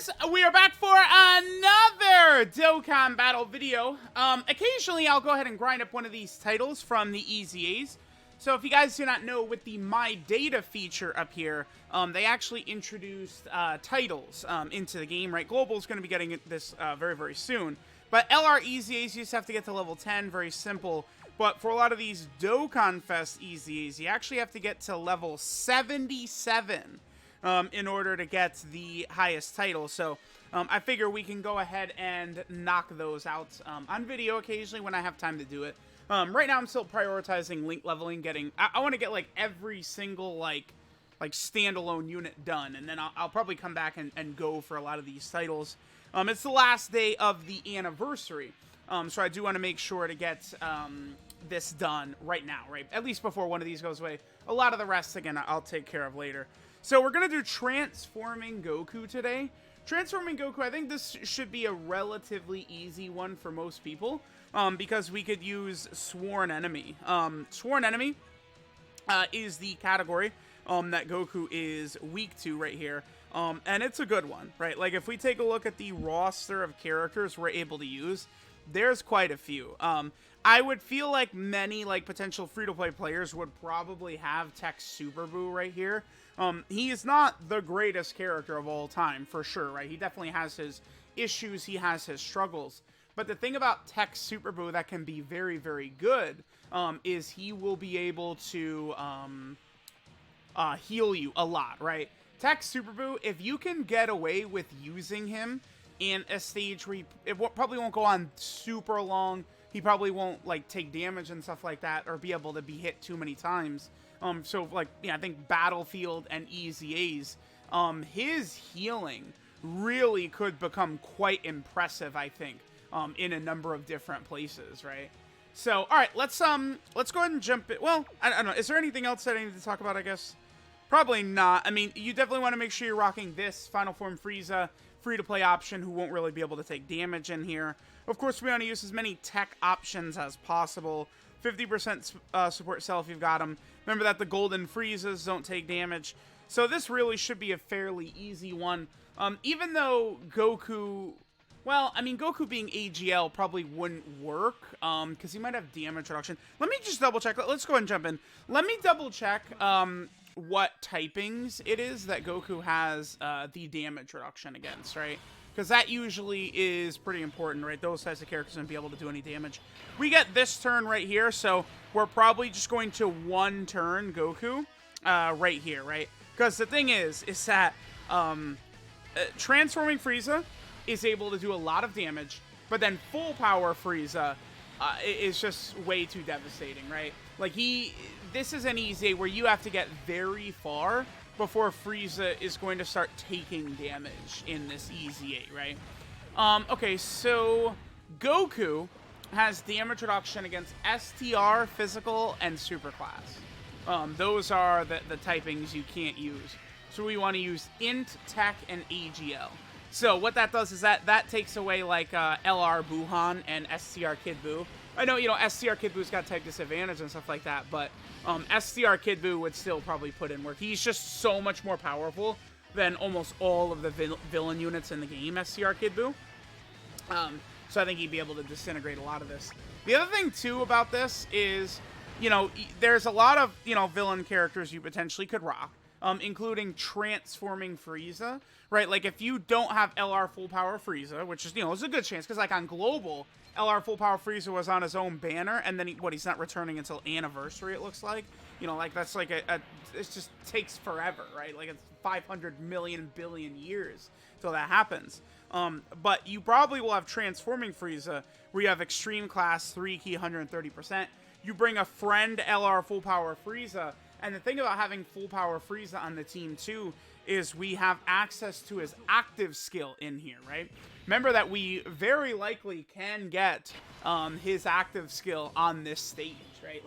guys, we are back for another Dokkan battle video. Occasionally I'll go ahead and grind up one of these titles from the EZAs. So if you guys do not know, with the My Data feature up here, they actually introduced titles into the game, right? Global is going to be getting this very, very soon. But LR EZAs, you just have to get to level 10, very simple. But for a lot of these Dokkan Fest EZAs, you actually have to get to level 77 in order to get the highest title. So I figure we can go ahead and knock those out on video occasionally when I have time to do it. Right now I'm still prioritizing link leveling, I want to get like every single like standalone unit done, and then I'll probably come back and go for a lot of these titles. It's the last day of the anniversary, so I do want to make sure to get this done right now, right? At least before one of these goes away. A lot of the rest, again, I'll take care of later. So we're going to do Transforming Goku today. Transforming Goku, I think this should be a relatively easy one for most people, because we could use Sworn Enemy. Sworn Enemy is the category that Goku is weak to right here. And it's a good one, right? Like, if we take a look at the roster of characters we're able to use, there's quite a few. I would feel like many, potential free-to-play players would probably have Tech Super Buu right here. He is not the greatest character of all time, for sure, right? He definitely has his issues, he has his struggles. But the thing about Tech Super Buu that can be very, very good is he will be able to heal you a lot, right? Tech Super Buu, if you can get away with using him in a stage where it probably won't go on super long, he probably won't take damage and stuff like that, or be able to be hit too many times. So I think Battlefield and EZAs, his healing really could become quite impressive, I think, in a number of different places, right? So, all right, let's go ahead and jump it. Well, I don't know. Is there anything else that I need to talk about, I guess? Probably not. I mean, you definitely want to make sure you're rocking this Final Form Frieza free-to-play option, who won't really be able to take damage in here. Of course, we want to use as many tech options as possible. 50% support cell if you've got them. Remember that the golden Friezas don't take damage. So this really should be a fairly easy one. Even though Goku... Well, I mean, Goku being AGL probably wouldn't work, because he might have damage reduction. Let me just double-check. Let's go ahead and jump in. Let me double-check what typings it is that Goku has the damage reduction against, right? Because that usually is pretty important, right? Those types of characters won't be able to do any damage. We get this turn right here, so we're probably just going to one-turn Goku right here, right? Because the thing is that Transforming Frieza is able to do a lot of damage, but then Full Power Frieza is just way too devastating, right? This is an EZA where you have to get very far before Frieza is going to start taking damage in this EZA, right? Okay, so Goku has damage reduction against STR, Physical, and Superclass. Those are the typings you can't use. So we want to use Int, Tech, and AGL. So what that does is that takes away LR Buhan and STR Kid Buu. I know, STR Kid Buu's got type disadvantage and stuff like that, but STR Kid Buu would still probably put in work. He's just so much more powerful than almost all of the villain units in the game, STR Kid Buu. So I think he'd be able to disintegrate a lot of this. The other thing, too, about this is, there's a lot of, villain characters you potentially could rock, including Transforming Frieza, right? If you don't have LR Full Power Frieza, which is, is a good chance, because, on Global, LR Full Power Frieza was on his own banner, and then he's not returning until Anniversary, it looks like. That's it just takes forever, right? It's 500 million billion years till that happens. But you probably will have Transforming Frieza, where you have Extreme Class, 3 key, 130%. You bring a friend LR Full Power Frieza, and the thing about having Full Power Frieza on the team, too, is we have access to his active skill in here, right? Remember that we very likely can get his active skill on this stage, right?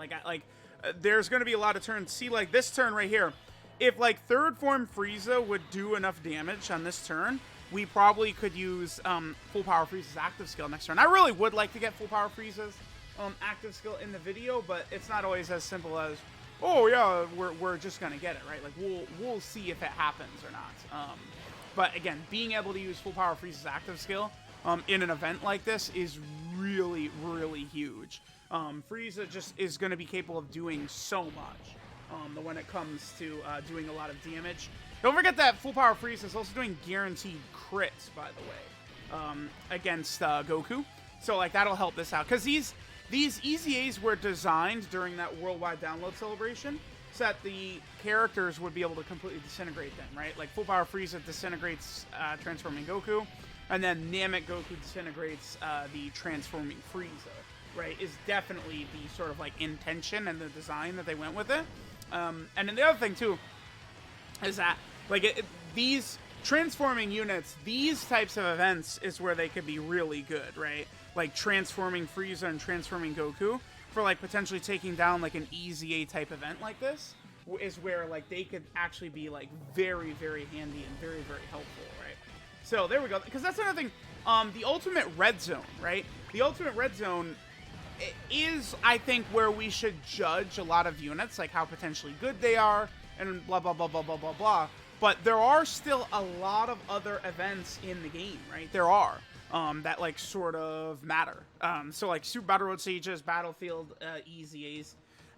There's going to be a lot of turns. See, this turn right here, if Third Form Frieza would do enough damage on this turn, we probably could use Full Power Frieza's active skill next turn. I really would like to get Full Power Frieza's active skill in the video, but it's not always as simple as, oh yeah, we're just gonna get it, right? We'll see if it happens or not. But again, being able to use full power Frieza's active skill in an event like this is really, really huge. Frieza just is going to be capable of doing so much when it comes to doing a lot of damage. Don't forget that full power Frieza is also doing guaranteed crits, by the way, against Goku. So like that'll help this out, because these EZAs were designed during that worldwide download celebration so that the characters would be able to completely disintegrate them, right? Like full power Frieza disintegrates transforming Goku, and then Namek Goku disintegrates the transforming Frieza, right? Is definitely the sort of like intention and the design that they went with it. And then the other thing too is that like these transforming units, these types of events is where they could be really good, right? Like transforming Frieza and transforming Goku for like potentially taking down like an EZA type event like this is where like they could actually be like very, very handy and very, very helpful, right? So there we go. Because that's another thing. The ultimate red zone, right? The ultimate red zone is, I think, where we should judge a lot of units, like how potentially good they are and blah, blah, blah, blah, blah, blah, blah. But there are still a lot of other events in the game, right? There are. That like sort of matter. So like Super Battle Road stages, Battlefield EZAs.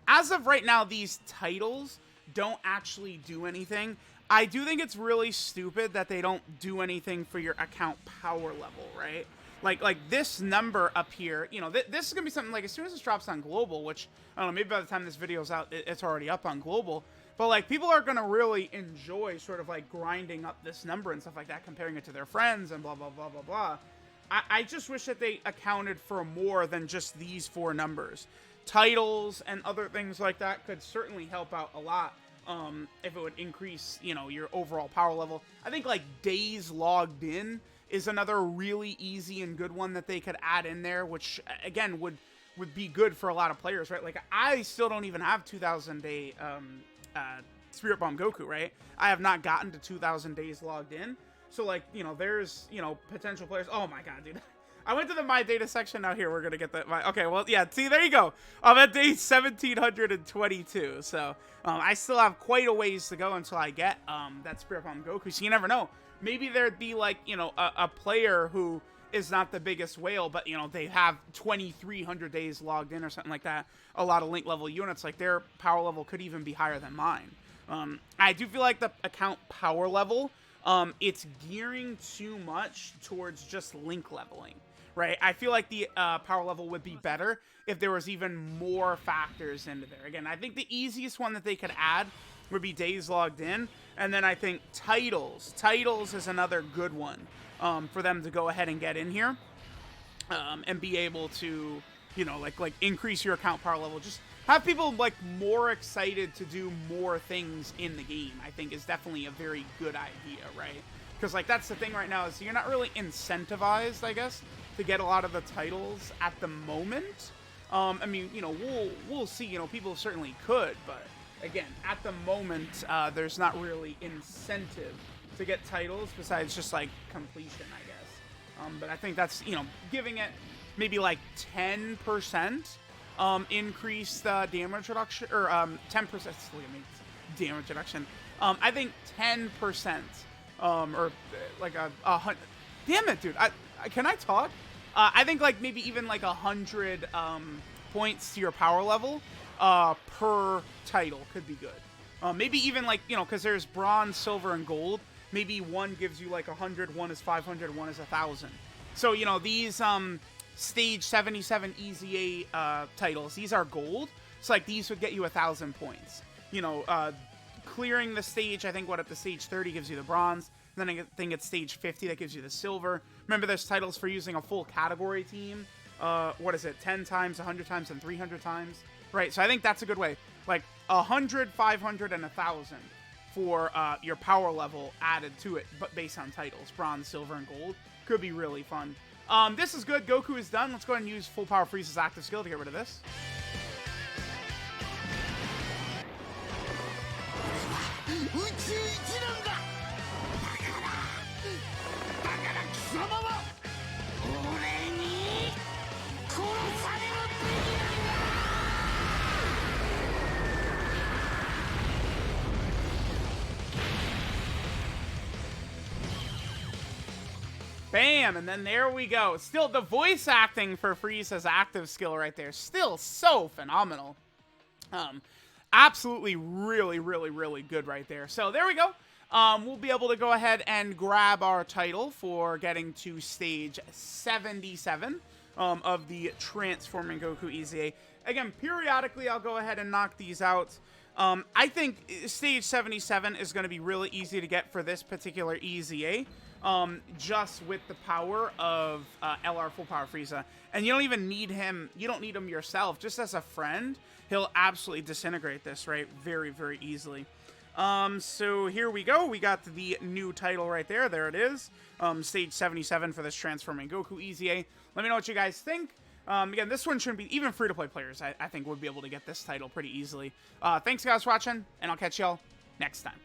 As of right now, these titles don't actually do anything. I do think it's really stupid that they don't do anything for your account power level, right? Like this number up here, you know, this is gonna be something like as soon as this drops on global, which I don't know, maybe by the time this video's out, it's already up on global. But like people are gonna really enjoy sort of like grinding up this number and stuff like that, comparing it to their friends and blah blah blah blah blah. I just wish that they accounted for more than just these 4 numbers. Titles and other things like that could certainly help out a lot if it would increase, you know, your overall power level. I think like days logged in is another really easy and good one that they could add in there, which again would be good for a lot of players, right? Like I still don't even have 2,000 day Spirit Bomb Goku, right? I have not gotten to 2,000 days logged in. So, like, you know, there's, you know, potential players. Oh, my God, dude. I went to the My Data section. Now here, we're going to get the... Okay, well, yeah, see, there you go. I'm at day 1,722. So, I still have quite a ways to go until I get that Spirit Bomb Goku. So, you never know. Maybe there'd be, like, you know, a player who is not the biggest whale, but, you know, they have 2,300 days logged in or something like that. A lot of link level units. Like, their power level could even be higher than mine. I do feel like the account power level... it's gearing too much towards just link leveling, right? I feel like the power level would be better if there was even more factors into there. Again, I think the easiest one that they could add would be days logged in, and then I think titles. Titles is another good one for them to go ahead and get in here and be able to, you know, like increase your account power level. Just have people like more excited to do more things in the game, I think is definitely a very good idea, right? Because like that's the thing right now is you're not really incentivized, I guess, to get a lot of the titles at the moment. I mean, you know, we'll see, you know, people certainly could, but again, at the moment, there's not really incentive to get titles besides just like completion, I guess. But I think that's, you know, giving it maybe like 10%. Increased damage reduction, or 10%, look at me, damage reduction. I think 10%, or like a 100, damn it, dude, can I talk? I think like maybe even like 100 points to your power level per title could be good. Maybe even like, you know, because there's bronze, silver, and gold, maybe one gives you like 100, one is 500, one is 1,000. So, you know, these, stage 77 EZA titles, these are gold, so like these would get you 1,000 points. You know, clearing the stage, I think what at the stage 30 gives you the bronze, and then I think at stage 50 that gives you the silver. Remember, there's titles for using a full category team. What is it, 10 times, 100 times, and 300 times, right? So I think that's a good way, like 100, 500, and 1,000 for your power level added to it, but based on titles, bronze, silver, and gold, could be really fun. This is good. Goku is done. Let's go ahead and use full power Frieza's active skill to get rid of this. Bam, and then there we go. Still, the voice acting for Frieza's active skill right there, still so phenomenal. Absolutely really, really, really good right there. So there we go. We'll be able to go ahead and grab our title for getting to stage 77 of the Transforming Goku EZA. Again, periodically, I'll go ahead and knock these out. I think stage 77 is going to be really easy to get for this particular EZA. Just with the power of LR Full Power Frieza. And you don't even need him, you don't need him yourself. Just as a friend, he'll absolutely disintegrate this, right? Very, very easily. So here we go. We got the new title right there. There it is. Stage 77 for this Transforming Goku EZA. Let me know what you guys think. Again, this one shouldn't be, even free-to-play players, I think would be able to get this title pretty easily. Thanks guys for watching, and I'll catch y'all next time.